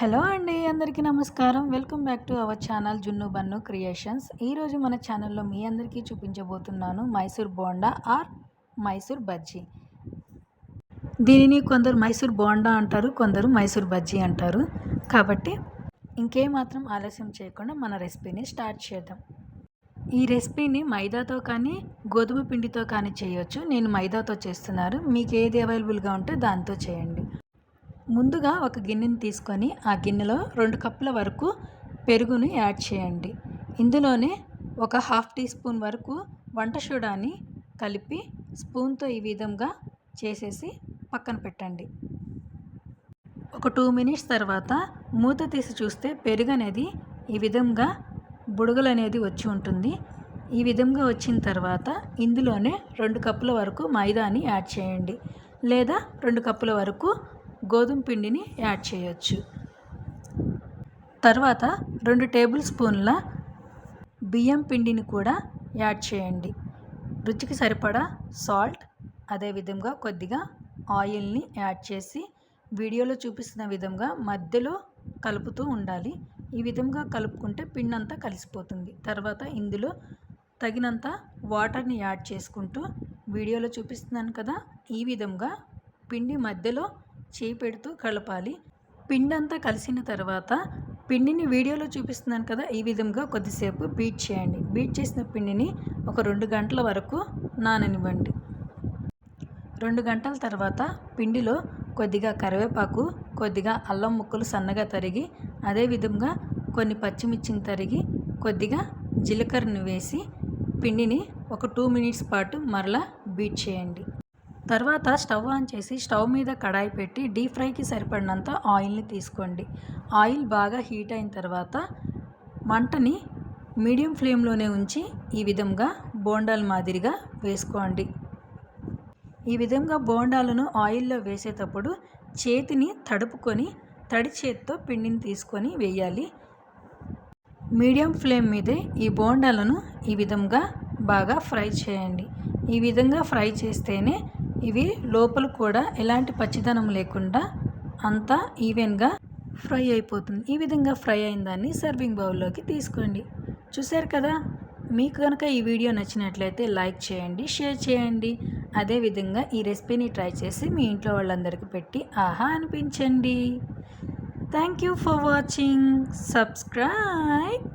Hello అండి, అందరికీ నమస్కారం. Welcome back to our channel జున్ను బన్ను క్రియేషన్స్. ఈరోజు మన ఛానల్లో మీ అందరికీ చూపించబోతున్నాను మైసూర్ బోండా ఆర్ మైసూర్ బజ్జీ. దీనిని కొందరు మైసూర్ బోండా అంటారు, కొందరు మైసూర్ బజ్జీ అంటారు. కాబట్టి ఇంకేమాత్రం ఆలస్యం చేయకుండా మన రెసిపీని స్టార్ట్ చేద్దాం. ఈ రెసిపీని మైదాతో కానీ గోధుమ పిండితో కానీ చేయొచ్చు. నేను మైదాతో చేస్తున్నాను. మీకు ఏది అవైలబుల్గా ఉంటే దాంతో చేయండి. ముందుగా ఒక గిన్నెని తీసుకొని ఆ గిన్నెలో 2 కప్పుల వరకు పెరుగుని యాడ్ చేయండి. ఇందులోనే ఒక హాఫ్ టీ స్పూన్ వరకు వంట సోడాని కలిపి స్పూన్తో ఈ విధంగా చేసేసి పక్కన పెట్టండి. ఒక 2 మినిట్స్ తర్వాత మూత తీసి చూస్తే పెరుగు అనేది ఈ విధంగా బుడగలు అనేది వచ్చి ఉంటుంది. ఈ విధంగా వచ్చిన తర్వాత ఇందులోనే 2 కప్పుల వరకు మైదాని యాడ్ చేయండి, లేదా 2 కప్పుల వరకు గోధుమ పిండిని యాడ్ చేయొచ్చు. తర్వాత 2 టేబుల్ స్పూన్ల బియ్యం పిండిని కూడా యాడ్ చేయండి. రుచికి సరిపడా సాల్ట్, అదేవిధంగా కొద్దిగా ఆయిల్ని యాడ్ చేసి వీడియోలో చూపిస్తున్న విధంగా మధ్యలో కలుపుతూ ఉండాలి. ఈ విధంగా కలుపుకుంటే పిండి అంతా కలిసిపోతుంది. తర్వాత ఇందులో తగినంత వాటర్ని యాడ్ చేసుకుంటూ వీడియోలో చూపిస్తున్నాను కదా, ఈ విధంగా పిండి మధ్యలో చేయి పెడుతూ కలపాలి. పిండి అంతా కలిసిన తర్వాత పిండిని వీడియోలో చూపిస్తున్నాను కదా, ఈ విధంగా కొద్దిసేపు బీట్ చేయండి. బీట్ చేసిన పిండిని ఒక 2 గంటల వరకు నాననివ్వండి. 2 గంటల తర్వాత పిండిలో కొద్దిగా కరివేపాకు, కొద్దిగా అల్లం ముక్కలు సన్నగా తరిగి, అదేవిధంగా కొన్ని పచ్చిమిర్చిని తరిగి, కొద్దిగా జీలకర్రను వేసి పిండిని ఒక 2 మినిట్స్ పాటు మరలా బీట్ చేయండి. తర్వాత స్టవ్ ఆన్ చేసి స్టవ్ మీద కడాయి పెట్టి డీప్ ఫ్రైకి సరిపడినంత ఆయిల్ని తీసుకోండి. ఆయిల్ బాగా హీట్ అయిన తర్వాత మంటని మీడియం ఫ్లేమ్లోనే ఉంచి ఈ విధంగా బోండాల మాదిరిగా వేసుకోండి. ఈ విధంగా బోండాలను ఆయిల్లో వేసేటప్పుడు చేతిని తడుపుకొని తడి చేతితో పిండిని తీసుకొని వేయాలి. మీడియం ఫ్లేమ్ మీదే ఈ బోండాలను ఈ విధంగా బాగా ఫ్రై చేయండి. ఈ విధంగా ఫ్రై చేస్తేనే ఇవి లోపల కూడా ఎలాంటి పచ్చిదనం లేకుండా అంతా ఈవెన్గా ఫ్రై అయిపోతుంది. ఈ విధంగా ఫ్రై అయిన దాన్ని సర్వింగ్ బౌల్లోకి తీసుకోండి. చూశారు కదా, మీకు కనుక ఈ వీడియో నచ్చినట్లయితే లైక్ చేయండి, షేర్ చేయండి. అదేవిధంగా ఈ రెసిపీని ట్రై చేసి మీ ఇంట్లో వాళ్ళందరికీ పెట్టి ఆహా అనిపించండి. Thank you for watching. Subscribe.